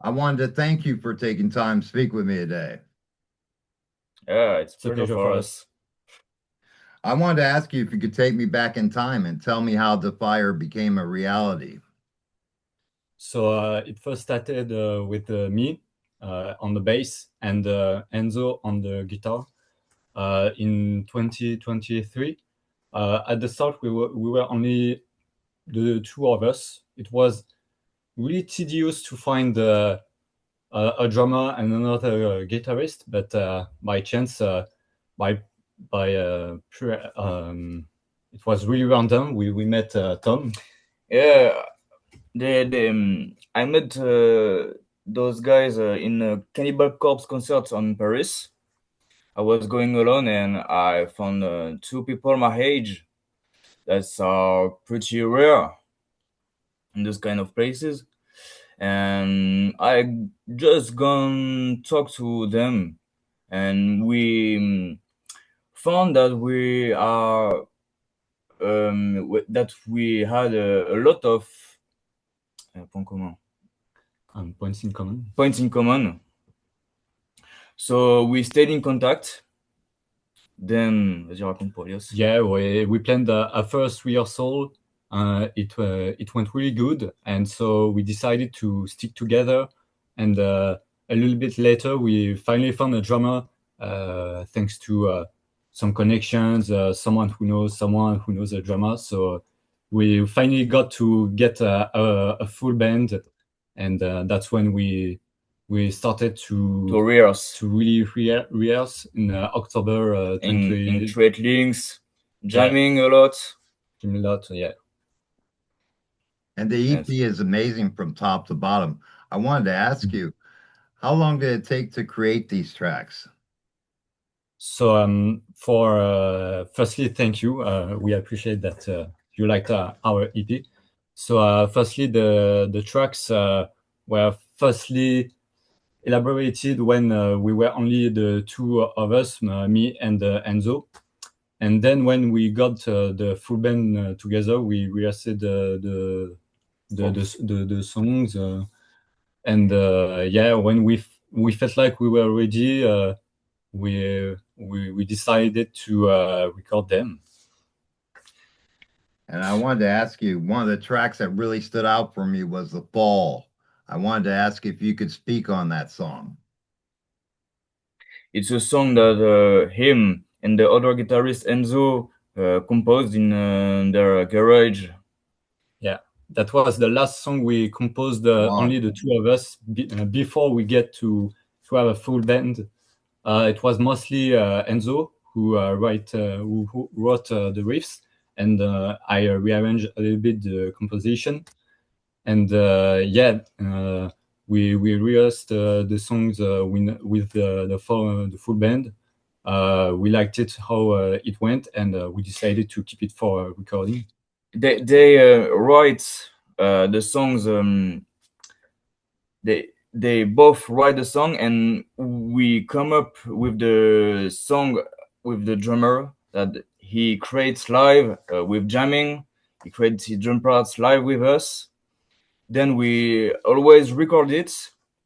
I wanted to thank you for taking time to speak with me today. Yeah, it's a It's a pleasure pleasure for for us. us. I wanted to ask you if you could take me back in time and tell me how Defyer became a reality. So it first started with me on the bass and Enzo on the guitar in 2023. At the start, we were only the two of us. It was really tedious to find a drummer and another guitarist, but by chance, by by it was really random. We met Tom. Yeah, I met those guys in a Cannibal Corpse concert on Paris. I was going alone and I found two people my age. That's pretty rare in those kind of places. And I just gone talk to them, and we found that we had a lot of points communs. Points in common. Points in common. So we stayed in contact. Then, vas-y, raconte pour Elias. Yeah, we planned a first rehearsal. It went really good, and so we decided to stick together. And a little bit later, we finally found a drummer, thanks to some connections, someone who knows a drummer. So we finally got to get a full band, and that's when we started To rehearse to really rehearse in October in 20. trade links, Yeah, jamming a lot. a lot. Yeah. And the Yes. EP is amazing from top to bottom. I wanted to ask you, how long did it take to create these tracks? So for firstly, thank you. We appreciate that you liked our EP. So firstly, the tracks were firstly elaborated when we were only the two of us, me and Enzo. And then when we got the full band together, we rehearsed the songs. And yeah, when we felt like we were ready, we decided to record them. And I wanted to ask you, one of the tracks that really stood out for me was The Fall. I wanted to ask if you could speak on that song. It's a song that him and the other guitarist Enzo composed in their garage. Yeah, that was the last song we composed, Wow. only the two of us, before we get to have a full band. It was mostly Enzo who wrote the riffs, and I rearranged a little bit the composition. And yeah, we rehearsed the songs with the full band. We liked it how it went, and we decided to keep it for recording. They write the songs. They both write the song, and we come up with the song with the drummer that he creates live with jamming. He creates his drum parts live with us. Then we always record it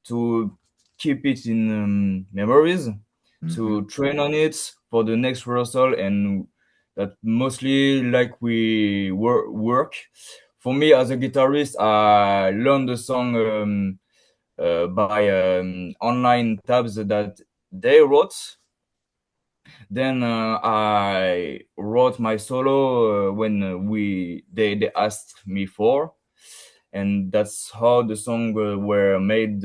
to keep it in memories, Mhm. to train on it for the next rehearsal, and that mostly like we work. For me as a guitarist, I learned the song by online tabs that they wrote. Then I wrote my solo when they asked me for, and that's how the song were made.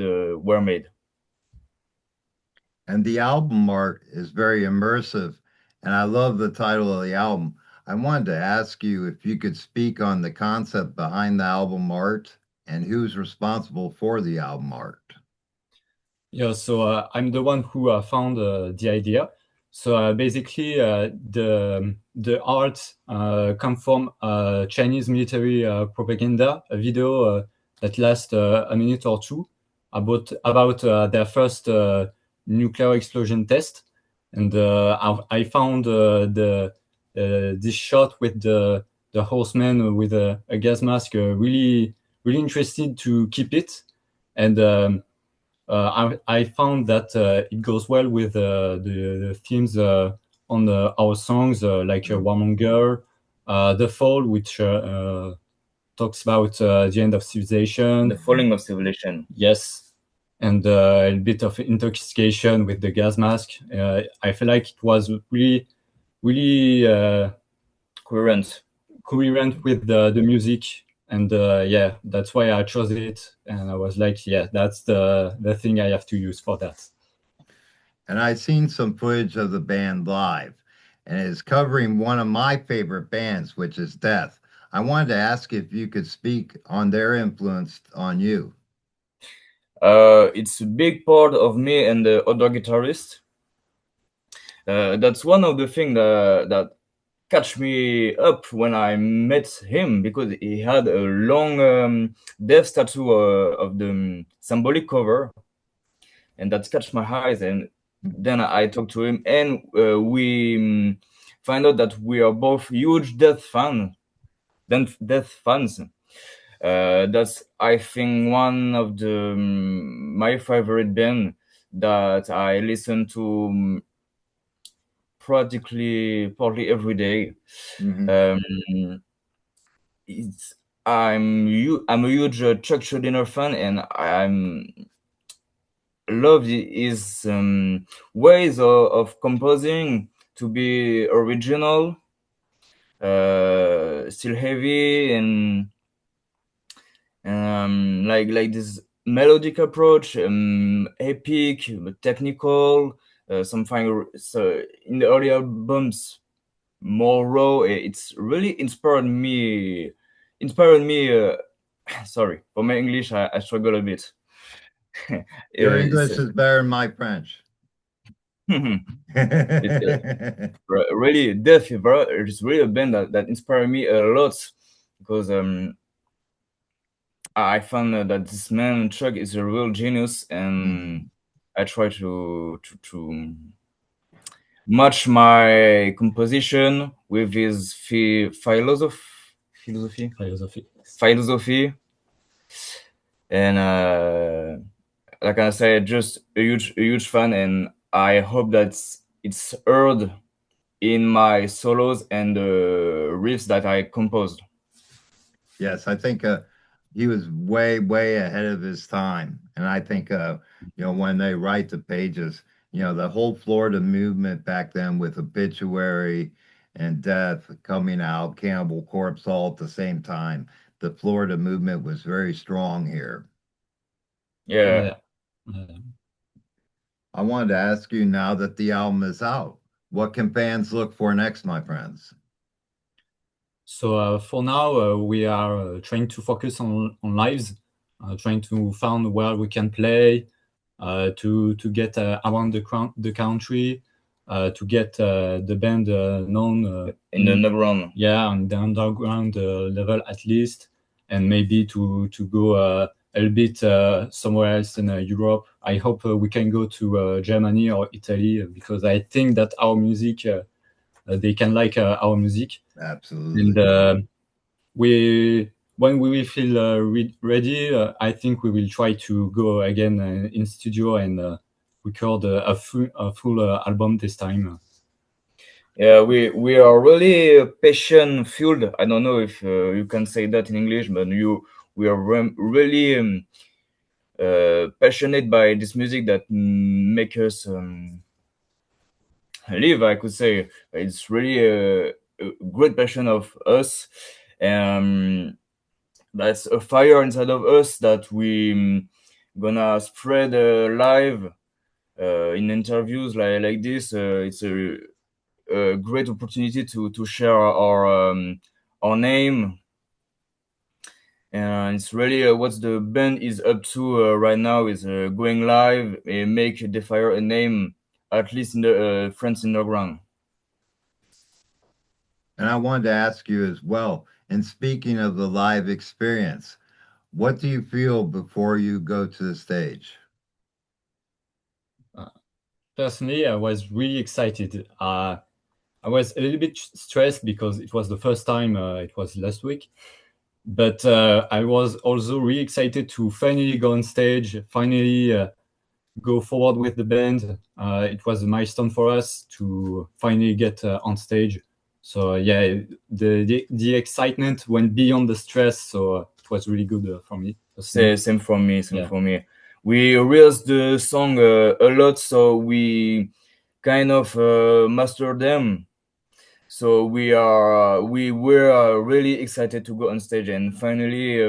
And the album art is very immersive, and I love the title of the album. I wanted to ask you if you could speak on the concept behind the album art and who's responsible for the album art. Yeah, so I'm the one who found the idea. So basically, the art come from Chinese military propaganda, a video that lasts a minute or two about their first nuclear explosion test. And I found this shot with the horseman with a gas mask really really interested to keep it. And I found that it goes well with the themes on our songs, like Warmonger, The Fall, which talks about the end of civilization. The falling of civilization. Yes, and a bit of intoxication with the gas mask. I feel like it was really Coherent. with the music, and yeah, that's why I chose it. And I was like, yeah, that's the thing I have to use for that. And I've seen some footage of the band live, and it's covering one of my favorite bands, which is Death. I wanted to ask if you could speak on their influence on you. It's a big part of me and the other guitarist. That's one of the things that catch me up when I met him, because he had a long death tattoo of the symbolic cover, and that catch my eyes. And then I talked to him, and we find out that we are both huge Death fans. Death fans. That's, I think, one of the my favorite band that I listen to practically partly every day. It's I'm a huge Chuck Schuldiner fan, and I'm love his ways of composing to be original, still heavy, and like this melodic approach, epic but technical. Something so in the early albums more raw. It's really inspired me. Sorry for my English. I struggle a bit. Your It's, English is better than my French. it's really Defyer. It's really a band that inspired me a lot, because I found that this man Chuck is a real genius, and I try to match my composition with his philosophy, and like I said, just a huge fan, and I hope that it's heard in my solos and the riffs that I composed. Yes, I think he was way ahead of his time. And I think, when they write the pages, the whole Florida movement back then with Obituary and Death coming out, Cannibal Corpse all at the same time, the Florida movement was very strong here. Yeah. I wanted to ask you, now that the album is out, what can fans look for next, my friends? So for now, we are trying to focus on lives, trying to find where we can play, to get around the country, to get the band known in the underground. Yeah, on the underground level at least, and maybe to go a little bit somewhere else in Europe. I hope we can go to Germany or Italy, because I think that our music, they can like our music. Absolutely. And when we will feel ready, I think we will try to go again in studio and record a full album this time. Yeah, we are really passion fueled. I don't know if you can say that in English, but we are really passionate by this music that make us live. I could say it's really a great passion of us. That's a fire inside of us that we gonna spread live in interviews like this. It's a great opportunity to share our name, and it's really what the band is up to right now is going live, make Defyer a name, at least in the France underground. And I wanted to ask you as well, and speaking of the live experience, what do you feel before you go to the stage? Personally, I was really excited. I was a little bit stressed because it was the first time, it was last week. But I was also really excited to finally go on stage, finally go forward with the band. It was a milestone for us to finally get on stage. So yeah, the excitement went beyond the stress. So it was really good for me. Same for me. Same Yeah. for me. We rehearsed the song a lot, so we kind of mastered them. So we were really excited to go on stage and finally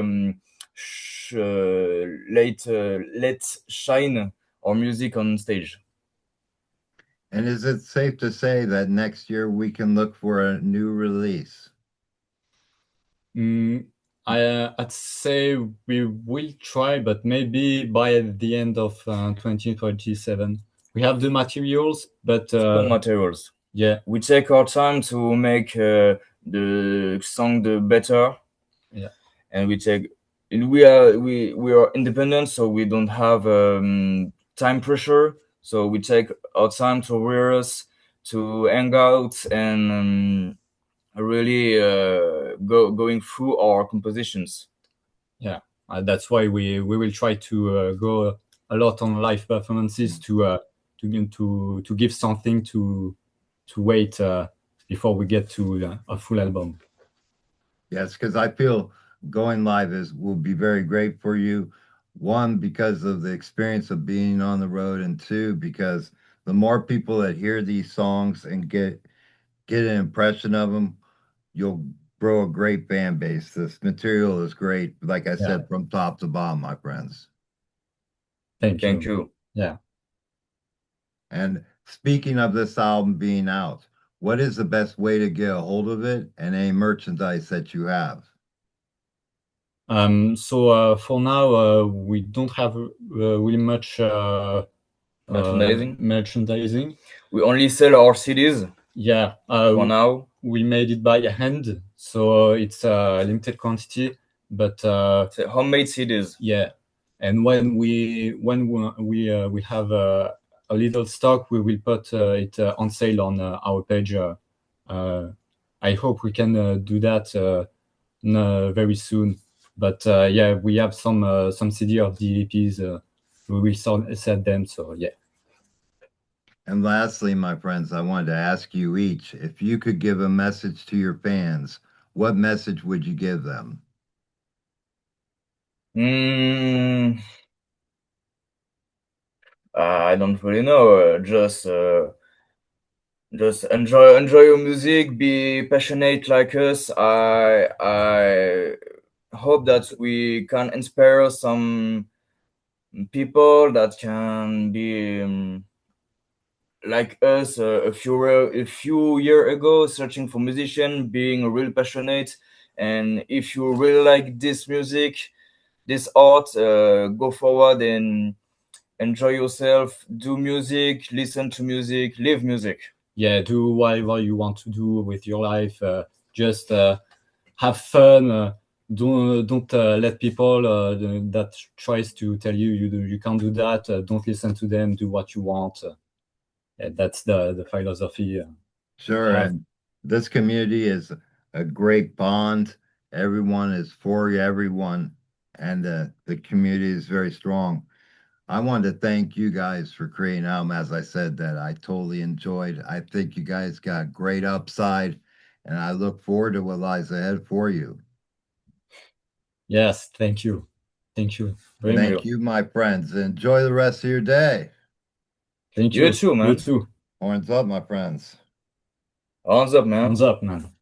let shine our music on stage. And is it safe to say that next year we can look for a new release? I'd say we will try, but maybe by the end of 2027. We have the materials, but Some materials. yeah, We take our time to make the song the better. Yeah. And we are independent, so we don't have time pressure. So we take our time to rehearse, to hang out, and really going through our compositions. yeah. That's why we will try to go a lot on live performances to give something to wait before we get to a full album. Yes, because I feel going live will be very great for you. One, because of the experience of being on the road, and two, because the more people that hear these songs and get an impression of them, you'll grow a great fan base. This material is great, like I said, from top to bottom, my friends. Thank you. Yeah. And speaking of this album being out, what is the best way to get a hold of it and any merchandise that you have? So for now, we don't have really much merchandising. We only sell our CDs. Yeah. For now, we made it by hand, so it's a limited quantity, but it's homemade CDs. Yeah, and when we have a little stock, we will put it on sale on our page. I hope we can do that very soon. But yeah, we have some CD of the EPs. We will sell them. So yeah. And lastly, my friends, I wanted to ask you each, if you could give a message to your fans, what message would you give them? I don't really know. Just enjoy your music. Be passionate like us. I hope that we can inspire some people that can be like us a few years ago, searching for musician, being real passionate. And if you really like this music, this art, go forward and enjoy yourself. Do music, listen to music, live music. Yeah, do whatever you want to do with your life. Just have fun. Don't let people that tries to tell you you can't do that. Don't listen to them. Do what you want. That's the philosophy. Sure. And this community is a great bond. Everyone is for everyone, and the community is very strong. I wanted to thank you guys for creating an album, as I said, that I totally enjoyed. I think you guys got great upside, and I look forward to what lies ahead for you. Yes, thank you. Thank you. Thank you, my friends. Enjoy the rest of your day. Thank you. You too, man. You too. Horns up, my friends. Horns up, man. Horns up, man.